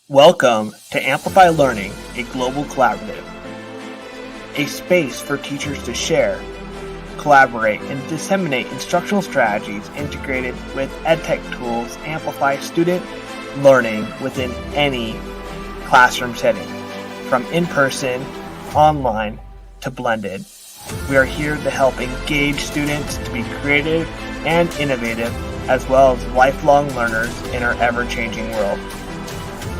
Welcome to Amplify Learning, a global collaborative, a space for teachers to share, collaborate, and disseminate instructional strategies integrated with EdTech tools to amplify student learning within any classroom setting, from in-person, online, to blended. We are here to help engage students to be creative and innovative, as well as lifelong learners in our ever-changing world.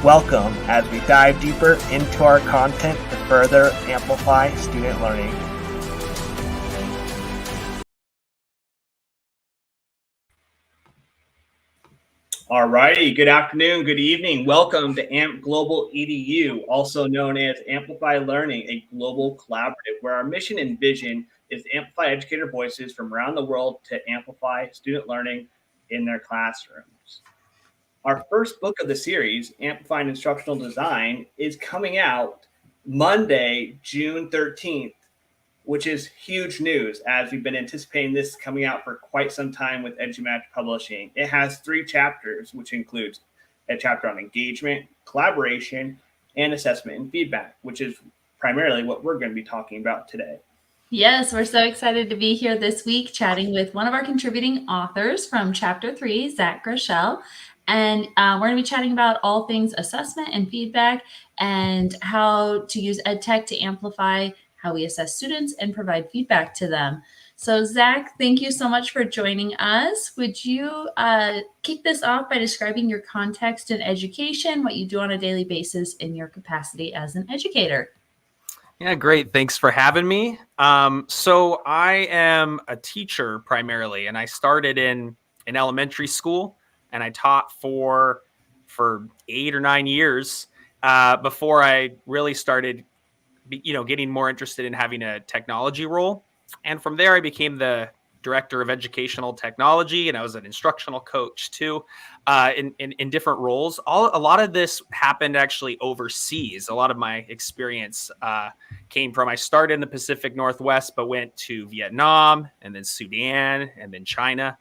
Welcome as we dive deeper into our content to further amplify student learning. Alrighty, good afternoon, good evening. Welcome to AMP Global EDU, also known as Amplify Learning, a global collaborative, where our mission and vision is to amplify educator voices from around the world to amplify student learning in their classrooms. Our first book of the series, Amplifying Instructional Design, is coming out Monday, June 13th, which is huge news as we've been anticipating this coming out for quite some time with EduMatch Publishing. It has 3 chapters, which includes a chapter on engagement, collaboration, and assessment and feedback, which is primarily what we're going to be talking about today. Yes, we're so excited to be here this week chatting with one of our contributing authors from Chapter 3, Zach Groshell. And we're going to be chatting about all things assessment and feedback and how to use EdTech to amplify how we assess students and provide feedback to them. So Zach, thank you so much for joining us. Would you kick this off by describing your context in education, what you do on a daily basis in your capacity as an educator? Yeah, great. Thanks for having me. So I am a teacher primarily, and I started in elementary school, and I taught for 8 or 9 years before I really started, getting more interested in having a technology role. And from there, I became the director of educational technology, and I was an instructional coach too, in different roles. A lot of this happened actually overseas. A lot of my experience came from, I started in the Pacific Northwest, but went to Vietnam and then Sudan and then China.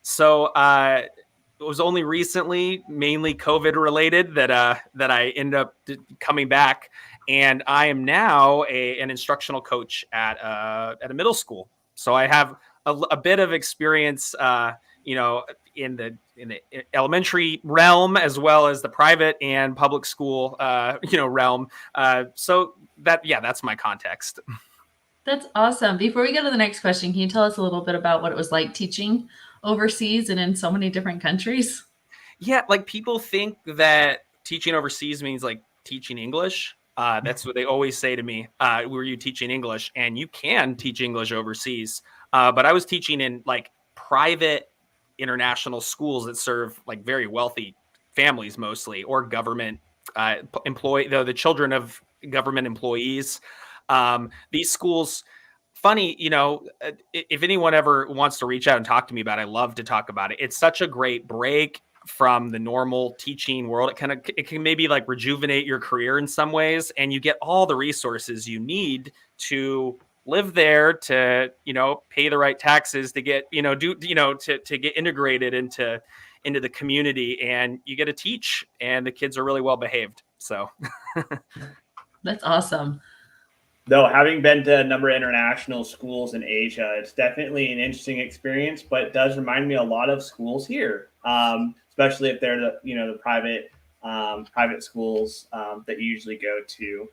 It was only recently, mainly COVID related, that I ended up coming back, and I am now an instructional coach at a middle school. So I have a bit of experience, in the elementary realm as well as the private and public school, realm. So that's my context. That's awesome. Before we go to the next question, can you tell us a little bit about what it was like teaching overseas and in so many different countries? Yeah, like people think that teaching overseas means like teaching English. That's what they always say to me. Were you teaching English? And you can teach English overseas. But I was teaching in like private international schools that serve like very wealthy families mostly, or government employee, the children of government employees. These schools, funny, if anyone ever wants to reach out and talk to me about it, I love to talk about it. It's such a great break from the normal teaching world. It can maybe like rejuvenate your career in some ways, and you get all the resources you need to live there, to pay the right taxes, to get to get integrated into the community, and you get to teach, and the kids are really well behaved. So That's awesome. Though, having been to a number of international schools in Asia, it's definitely an interesting experience, but it does remind me a lot of schools here, especially if they're the private schools that you usually go to.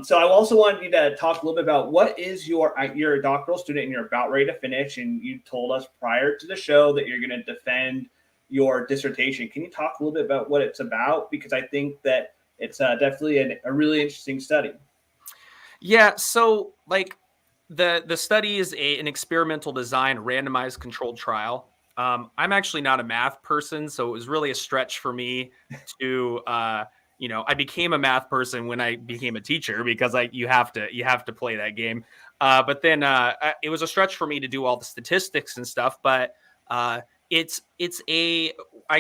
So I also wanted you to talk a little bit about what is you're a doctoral student and you're about ready to finish, and you told us prior to the show that you're going to defend your dissertation. Can you talk a little bit about what it's about? Because I think that it's definitely a really interesting study. Yeah, so like the study is an experimental design randomized controlled trial. I'm actually not a math person, so it was really a stretch for me to I became a math person when I became a teacher, because you have to play that game. But then it was a stretch for me to do all the statistics and stuff. But I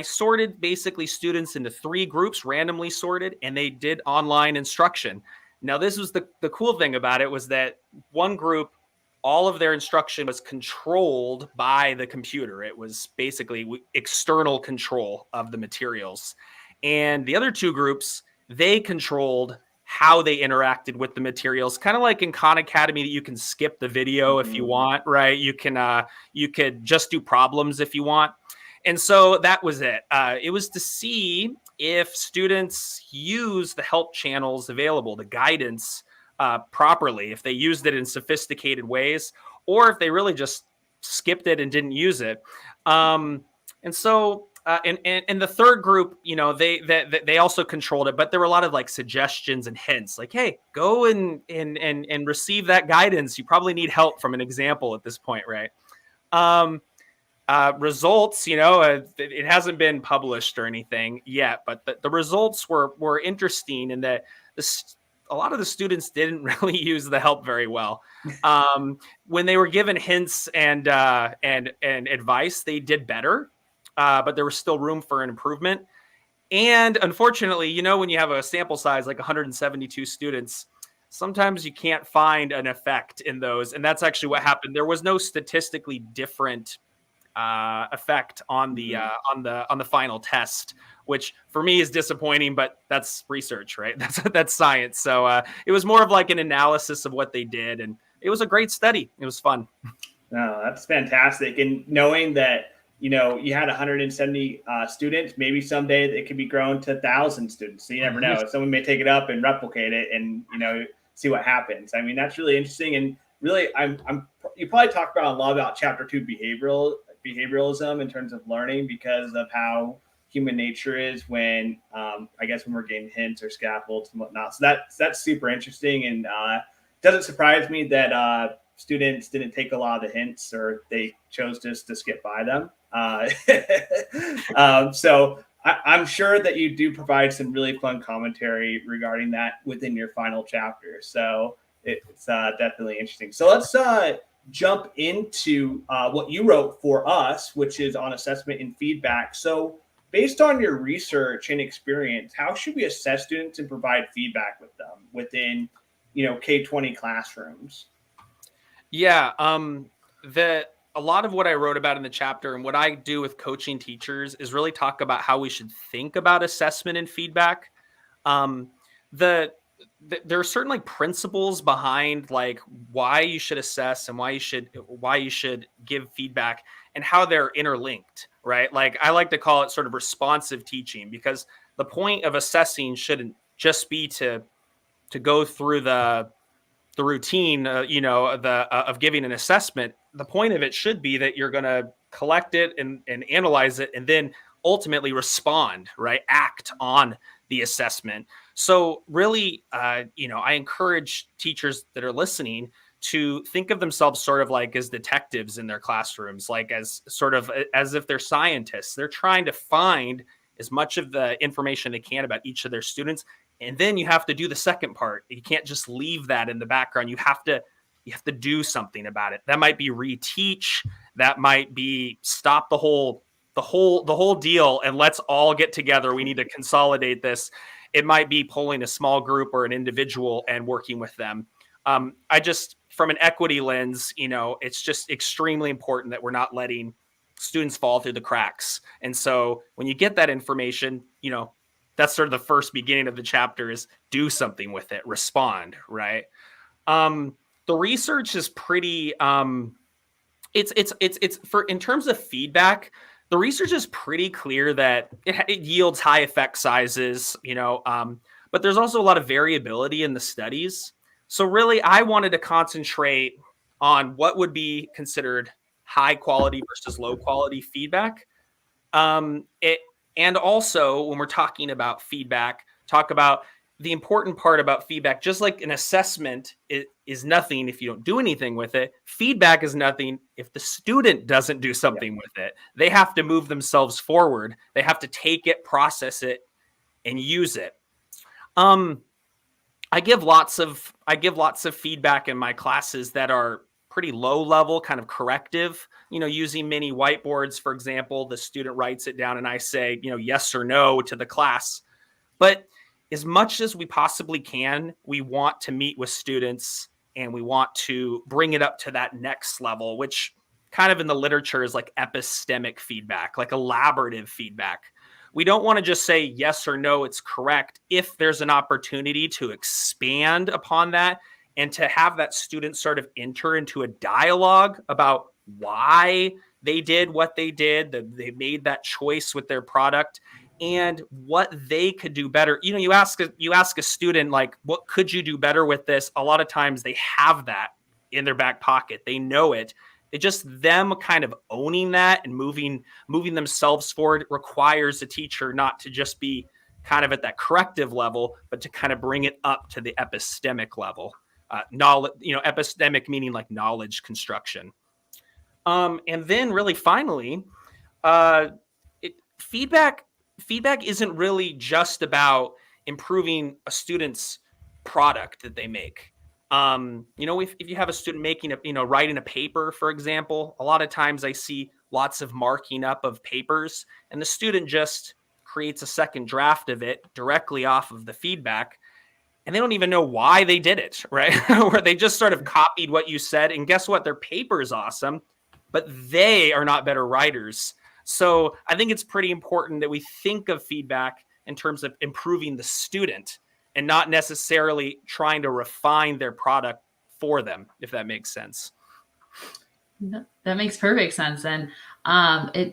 sorted basically students into 3 groups, randomly sorted, and they did online instruction. Now, this was the cool thing about it, was that one group, all of their instruction was controlled by the computer. It was basically external control of the materials. And the other two groups, they controlled how they interacted with the materials, kind of like in Khan Academy that you can skip the video if you want, right? You could just do problems if you want. And so that was it. It was to see if students use the help channels available, the guidance properly, if they used it in sophisticated ways, or if they really just skipped it and didn't use it. And so and the third group, they also controlled it, but there were a lot of like suggestions and hints, like, hey, go and receive that guidance. You probably need help from an example at this point, right? Results, it hasn't been published or anything yet, but the results were interesting in that a lot of the students didn't really use the help very well. When they were given hints and advice, they did better, but there was still room for an improvement. And unfortunately, when you have a sample size like 172 students, sometimes you can't find an effect in those, and that's actually what happened. There was no statistically different effect on the final test, which for me is disappointing, but that's research, right? That's science. So it was more of like an analysis of what they did, and it was a great study. It was fun. No, that's fantastic. And knowing that, you had 170 students, maybe someday it could be grown to 1,000 students. So you never know. Someone may take it up and replicate it and, see what happens. I mean, that's really interesting. And really, you probably talk about a lot about chapter 2 behavioralism in terms of learning, because of how human nature is when when we're getting hints or scaffolds and whatnot. So that's super interesting, and doesn't surprise me that students didn't take a lot of the hints, or they chose just to skip by them. So I'm sure that you do provide some really fun commentary regarding that within your final chapter. So it's definitely interesting. So let's jump into what you wrote for us, which is on assessment and feedback. So based on your research and experience, how should we assess students and provide feedback with them within, K-20 classrooms? Yeah, a lot of what I wrote about in the chapter and what I do with coaching teachers is really talk about how we should think about assessment and feedback. There are certain like principles behind like why you should assess and why you should give feedback, and how they're interlinked, right? Like I like to call it sort of responsive teaching, because the point of assessing shouldn't just be to go through the routine, of giving an assessment. The point of it should be that you're going to collect it and analyze it, and then ultimately respond, right? Act on the assessment. So really, I encourage teachers that are listening to think of themselves sort of like as detectives in their classrooms, like as if they're scientists. They're trying to find as much of the information they can about each of their students. And then you have to do the second part. You can't just leave that in the background. You have to do something about it. That might be reteach. That might be stop the whole deal and let's all get together. We need to consolidate this. It might be pulling a small group or an individual and working with them. From an equity lens, it's just extremely important that we're not letting students fall through the cracks. And so when you get that information, that's sort of the first beginning of the chapter, is do something with it, respond, right? The research is pretty, in terms of feedback, the research is pretty clear that it yields high effect sizes, but there's also a lot of variability in the studies. So really, I wanted to concentrate on what would be considered high quality versus low quality feedback. And also, when we're talking about feedback, talk about the important part about feedback. Just like an assessment is nothing if you don't do anything with it, feedback is nothing if the student doesn't do something with it. They have to move themselves forward. They have to take it, process it, and use it. I give lots of feedback in my classes that are pretty low level, kind of corrective, using mini whiteboards, for example. The student writes it down and I say, yes or no to the class. But as much as we possibly can, we want to meet with students and we want to bring it up to that next level, which kind of in the literature is like epistemic feedback, like elaborative feedback, we don't want to just say yes or no, it's correct. If there's an opportunity to expand upon that and to have that student sort of enter into a dialogue about why they did what they did, that they made that choice with their product, and what they could do better. You ask a student, like, what could you do better with this? A lot of times they have that in their back pocket. They know it. It just them kind of owning that and moving themselves forward requires a teacher not to just be kind of at that corrective level, but to kind of bring it up to the epistemic level. Knowledge, epistemic meaning like knowledge construction. And then really finally, feedback isn't really just about improving a student's product that they make. If you have a student writing a paper, for example, a lot of times I see lots of marking up of papers, and the student just creates a second draft of it directly off of the feedback, and they don't even know why they did it, right? Where they just sort of copied what you said, and guess what? Their paper is awesome, but they are not better writers. So I think it's pretty important that we think of feedback in terms of improving the student and not necessarily trying to refine their product for them, if that makes sense. That makes perfect sense. And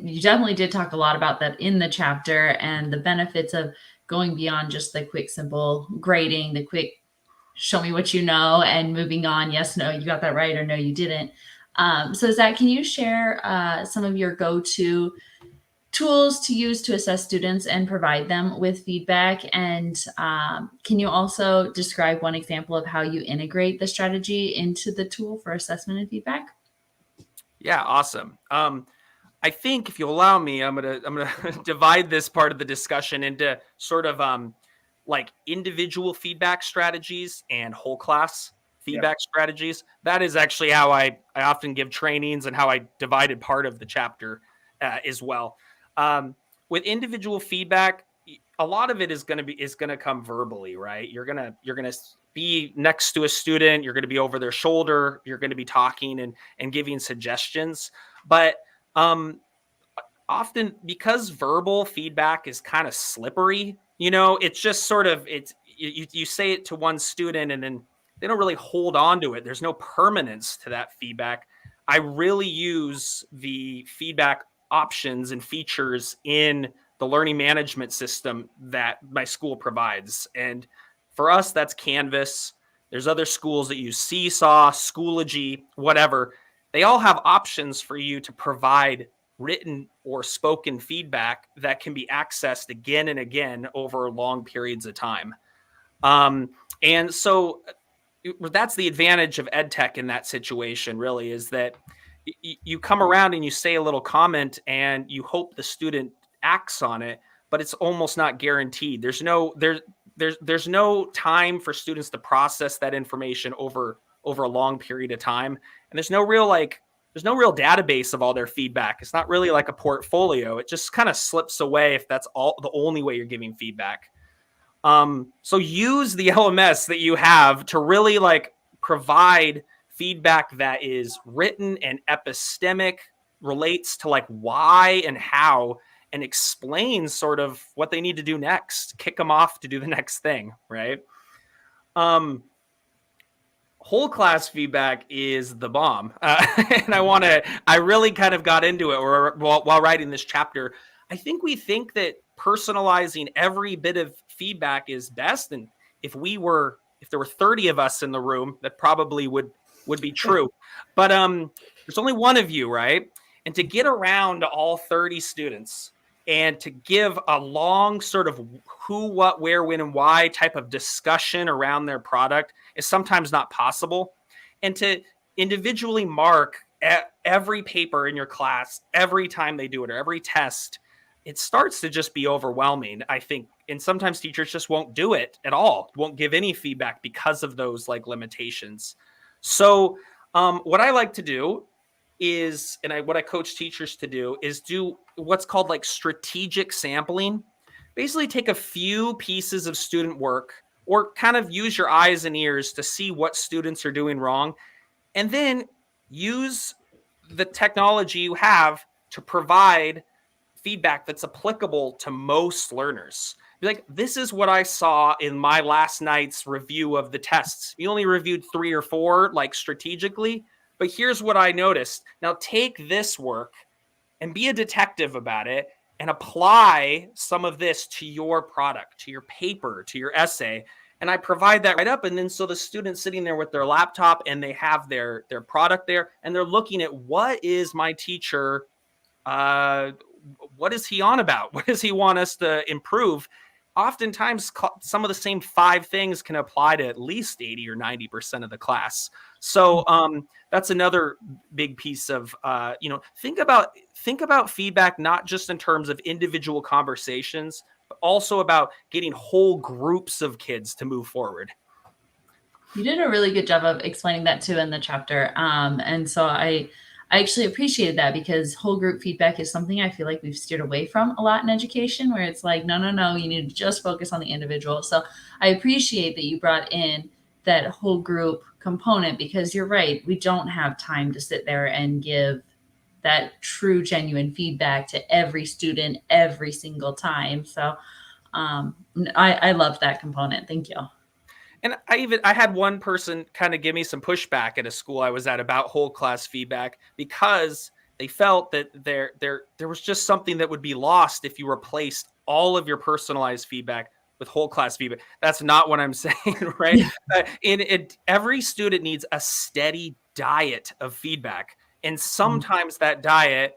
you definitely did talk a lot about that in the chapter and the benefits of going beyond just the quick, simple grading, the quick show me what you know and moving on. Yes, no, you got that right, or no, you didn't. So Zach, can you share some of your go-to tools to use to assess students and provide them with feedback? And can you also describe one example of how you integrate the strategy into the tool for assessment and feedback? Yeah, awesome. I think if you allow me, I'm gonna divide this part of the discussion into sort of like individual feedback strategies and whole class feedback strategies. That is actually how I often give trainings and how I divided part of the chapter as well. With individual feedback, a lot of it is going to come verbally, right? You're going to be next to a student. You're going to be over their shoulder. You're going to be talking and giving suggestions. But often, because verbal feedback is kind of slippery, it's just sort of, you say it to one student and then they don't really hold on to it. There's no permanence to that feedback. I really use the feedback options and features in the learning management system that my school provides. And for us, that's Canvas. There's other schools that use Seesaw, Schoology, whatever. They all have options for you to provide written or spoken feedback that can be accessed again and again over long periods of time. And so that's the advantage of EdTech in that situation, really, is that you come around and you say a little comment and you hope the student acts on it, but it's almost not guaranteed. There's no time for students to process that information over a long period of time. And there's no real database of all their feedback. It's not really like a portfolio. It just kind of slips away if that's the only way you're giving feedback. So use the LMS that you have to really provide feedback that is written and epistemic, relates to why and how, and explains sort of what they need to do next, kick them off to do the next thing, right? Whole class feedback is the bomb. And I really kind of got into it while writing this chapter. I think we think that personalizing every bit of feedback is best. And if there were 30 of us in the room, that probably would be true. But there's only one of you, right? And to get around to all 30 students and to give a long sort of who, what, where, when, and why type of discussion around their product is sometimes not possible. And to individually mark every paper in your class every time they do it, or every test, it starts to just be overwhelming, I think. And sometimes teachers just won't do it at all, won't give any feedback because of those limitations. So what I like to do is, what I coach teachers to do is do what's called strategic sampling. Basically take a few pieces of student work, or kind of use your eyes and ears to see what students are doing wrong, and then use the technology you have to provide feedback that's applicable to most learners. Be like, this is what I saw in my last night's review of the tests. You only reviewed 3 or 4, like strategically, but here's what I noticed. Now take this work and be a detective about it and apply some of this to your product, to your paper, to your essay. And I provide that right up. And then so the student's sitting there with their laptop and they have their product there and they're looking at, what is my teacher, what is he on about? What does he want us to improve? Oftentimes some of the same 5 things can apply to at least 80 or 90% of the class. So that's another big piece of, think about feedback, not just in terms of individual conversations, but also about getting whole groups of kids to move forward. You did a really good job of explaining that too in the chapter. And so I actually appreciated that, because whole group feedback is something I feel like we've steered away from a lot in education, where it's like, no, you need to just focus on the individual. So I appreciate that you brought in that whole group component, because you're right. We don't have time to sit there and give that true, genuine feedback to every student every single time. So I love that component. Thank you. And I had one person kind of give me some pushback at a school I was at about whole class feedback, because they felt that there was just something that would be lost if you replaced all of your personalized feedback with whole class feedback. That's not what I'm saying, right? Every student needs a steady diet of feedback. And sometimes that diet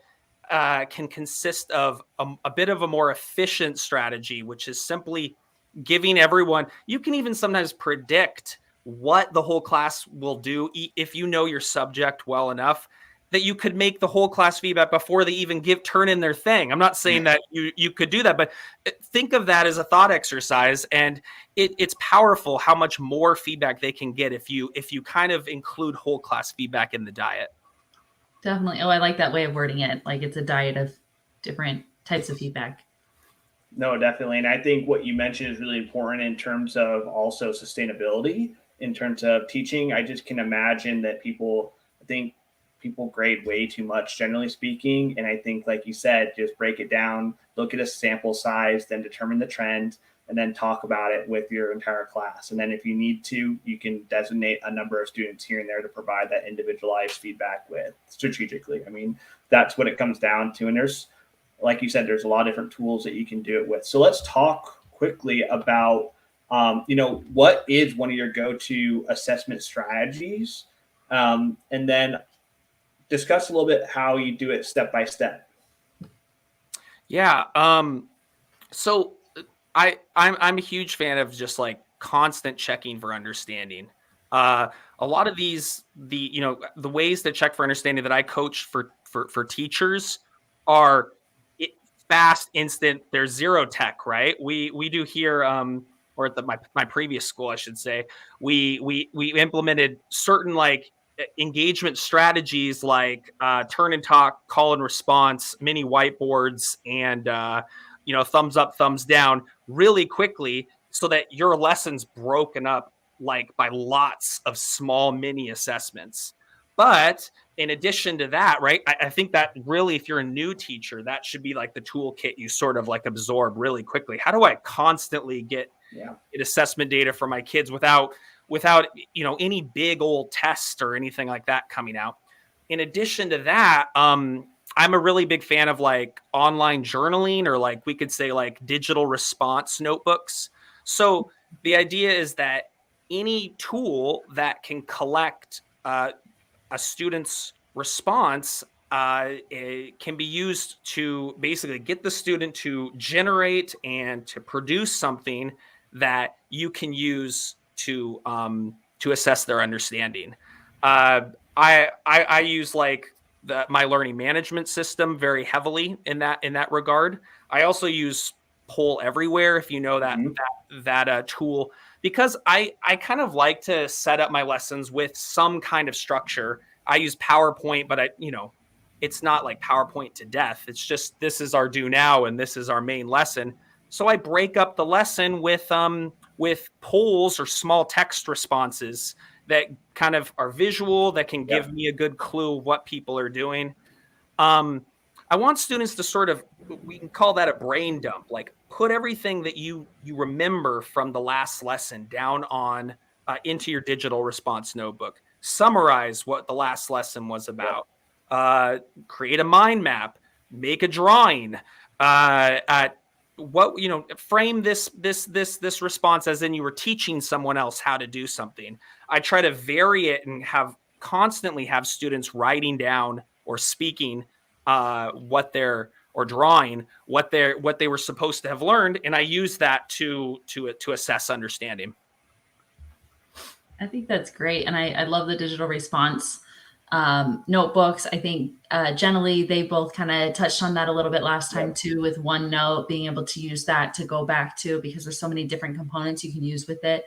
can consist of a bit of a more efficient strategy, which is simply giving everyone, you can even sometimes predict what the whole class will do if you know your subject well enough, that you could make the whole class feedback before they even turn in their thing. I'm not saying that you could do that, but think of that as a thought exercise, and it's powerful how much more feedback they can get if you kind of include whole class feedback in the diet. Definitely. Oh, I like that way of wording it. Like it's a diet of different types of feedback. No, definitely. And I think what you mentioned is really important in terms of also sustainability, in terms of teaching. I just can imagine that people grade way too much, generally speaking. And I think, like you said, just break it down, look at a sample size, then determine the trend, and then talk about it with your entire class. And then if you need to, you can designate a number of students here and there to provide that individualized feedback with strategically. I mean, that's what it comes down to. And there's, like you said, there's a lot of different tools that you can do it with. So let's talk quickly about, what is one of your go-to assessment strategies? And then discuss a little bit how you do it step by step. Yeah. So I'm a huge fan of just like constant checking for understanding. A lot of the ways to check for understanding that I coach for teachers are fast, instant. There's zero tech, right? We do here, or at my previous school, I should say, we implemented certain like engagement strategies like turn and talk, call and response, mini whiteboards, and thumbs up, thumbs down really quickly, so that your lesson's broken up like by lots of small mini assessments. But in addition to that, right, I think that really, if you're a new teacher, that should be like the toolkit you sort of like absorb really quickly. How do I constantly get assessment data for my kids without any big old test or anything like that coming out? In addition to that, I'm a really big fan of like online journaling, or like we could say like digital response notebooks. So the idea is that any tool that can collect a student's response it can be used to basically get the student to generate and to produce something that you can use to assess their understanding. I use like my learning management system very heavily in that regard. I also use Poll Everywhere, if you know that tool, because I kind of like to set up my lessons with some kind of structure. I use PowerPoint, but it's not like PowerPoint to death. It's just, this is our do now and this is our main lesson. So I break up the lesson with polls or small text responses that kind of are visual, that can give me a good clue of what people are doing. I want students to sort of, we can call that a brain dump, like put everything that you remember from the last lesson down on into your digital response notebook. Summarize what the last lesson was about. Create a mind map. Make a drawing. Frame this response as in you were teaching someone else how to do something. I try to vary it and constantly have students writing down or speaking or drawing what they were supposed to have learned, and I use that to assess understanding. I think that's great, and I love the digital response notebooks. I think generally they both kind of touched on that a little bit last time too, with OneNote, being able to use that to go back to, because there's so many different components you can use with it.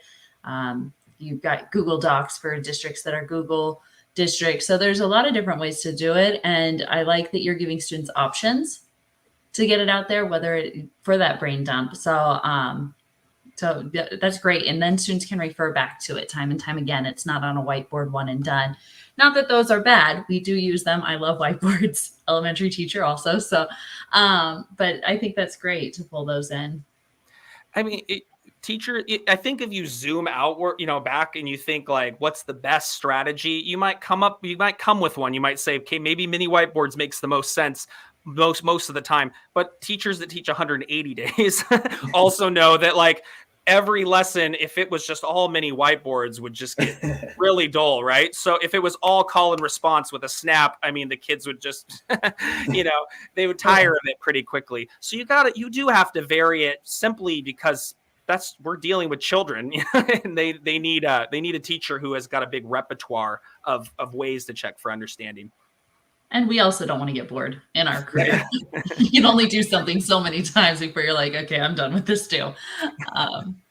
You've got Google Docs for districts that are Google districts. So there's a lot of different ways to do it. And I like that you're giving students options to get it out there, for that brain dump. So that's great. And then students can refer back to it time and time again. It's not on a whiteboard, one and done. Not that those are bad. We do use them. I love whiteboards, elementary teacher also. So, but I think that's great to pull those in. I mean, I think if you zoom outward, back, and you think like, what's the best strategy? You might come with one. You might say, okay, maybe mini whiteboards makes the most sense most of the time. But teachers that teach 180 days also know that like every lesson, if it was just all mini whiteboards, would just get really dull, right? So if it was all call and response with a snap, I mean, the kids would just, they would tire of it pretty quickly. So you do have to vary it, simply because we're dealing with children and they need a teacher who has got a big repertoire of ways to check for understanding. And we also don't want to get bored in our career. You can only do something so many times before you're like, okay, I'm done with this too.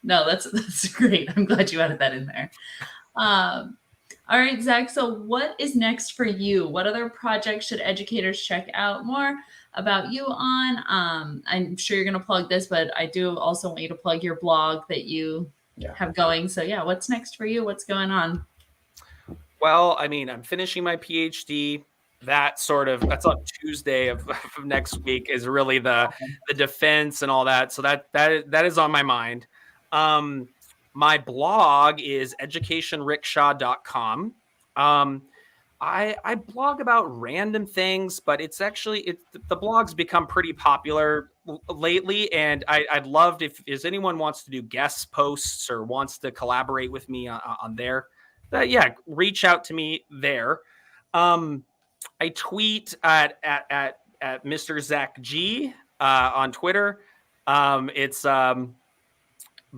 No, that's great. I'm glad you added that in there. All right, Zach. So what is next for you? What other projects should educators check out more about you on? I'm sure you're going to plug this, but I do also want you to plug your blog that you have going. So yeah, what's next for you? What's going on? Well, I mean, I'm finishing my PhD. That's on Tuesday of next week is really the defense and all that. So that is on my mind. My blog is educationrickshaw.com. I blog about random things, but the blog's become pretty popular lately. And I'd love if anyone wants to do guest posts or wants to collaborate with me on there, reach out to me there. I tweet at Mr. Zach G on Twitter. It's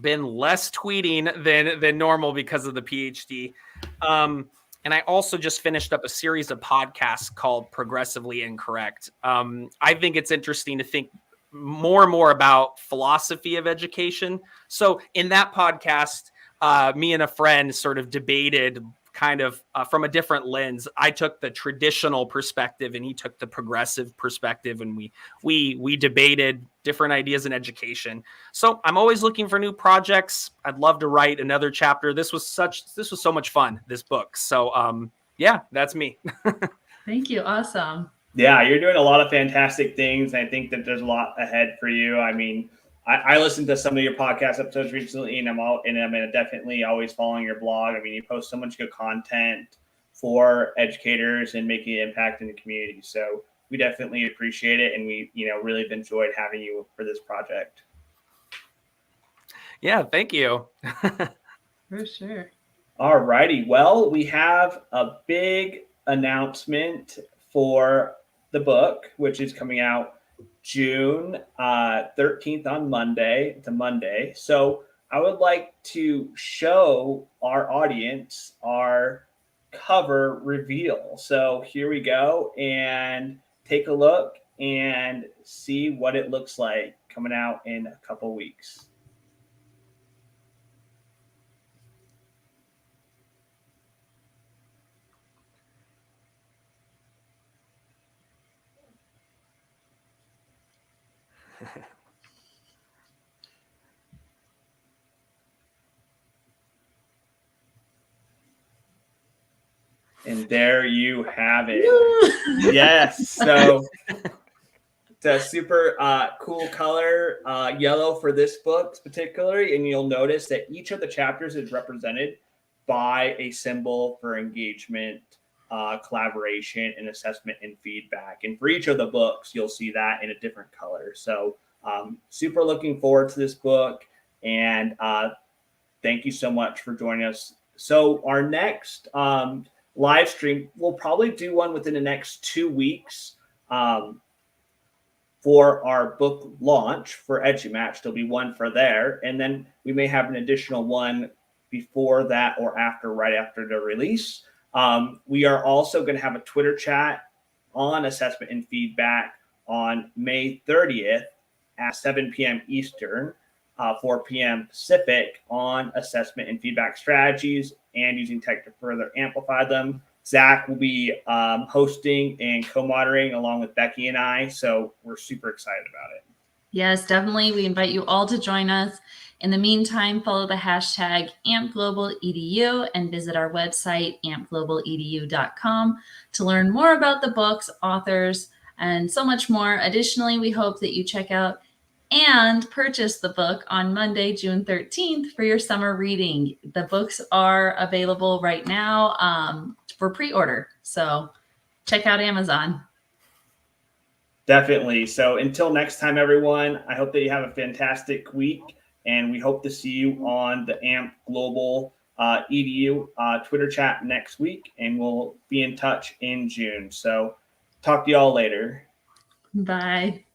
been less tweeting than normal because of the PhD. And I also just finished up a series of podcasts called Progressively Incorrect. I think it's interesting to think more and more about philosophy of education. So in that podcast, me and a friend sort of debated kind of from a different lens. I took the traditional perspective and he took the progressive perspective, and we debated different ideas in education. So I'm always looking for new projects. I'd love to write another chapter. This was so much fun, this book. So that's me. Thank you. Awesome. Yeah, you're doing a lot of fantastic things. And I think that there's a lot ahead for you. I mean, I listened to some of your podcast episodes recently, and I'm definitely always following your blog. I mean, you post so much good content for educators and making an impact in the community. So we definitely appreciate it, and we really have enjoyed having you for this project. Yeah, thank you. For sure. All righty. Well, we have a big announcement for the book, which is coming out June 13th on Monday. It's a Monday. So I would like to show our audience our cover reveal. So here we go, and take a look and see what it looks like coming out in a couple weeks. And there you have it. Yes. So It's a super cool color, yellow for this book particularly, and you'll notice that each of the chapters is represented by a symbol for engagement, collaboration, and assessment and feedback. And for each of the books, you'll see that in a different color. So super looking forward to this book, and thank you so much for joining us. So our next live stream, we'll probably do one within the next 2 weeks. For our book launch for EduMatch, there'll be one for there, and then we may have an additional one before that or after, right after the release. We are also going to have a Twitter chat on assessment and feedback on May 30th at 7 p.m. Eastern, 4 p.m. Pacific on assessment and feedback strategies and using tech to further amplify them. Zach will be hosting and co-moderating along with Becky and I, so we're super excited about it. Yes, definitely. We invite you all to join us. In the meantime, follow the hashtag AmpGlobalEDU and visit our website, ampglobaledu.com, to learn more about the books, authors, and so much more. Additionally, we hope that you check out and purchase the book on Monday, June 13th for your summer reading. The books are available right now for pre-order. So check out Amazon. Definitely. So until next time, everyone, I hope that you have a fantastic week, and we hope to see you on the AMP Global EDU Twitter chat next week, and we'll be in touch in June. So talk to y'all later. Bye.